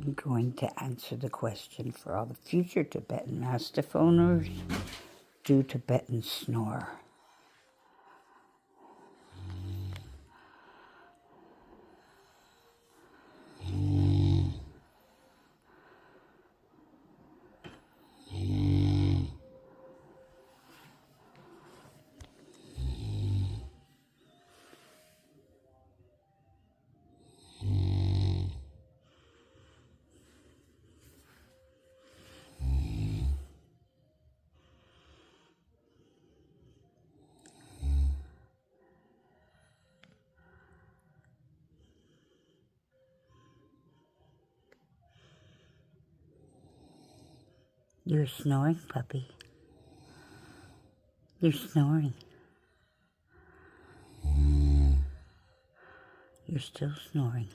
I'm going to answer the question for all the future Tibetan Mastiff owners. Do Tibetans snore? You're snoring, puppy. You're snoring. You're still snoring.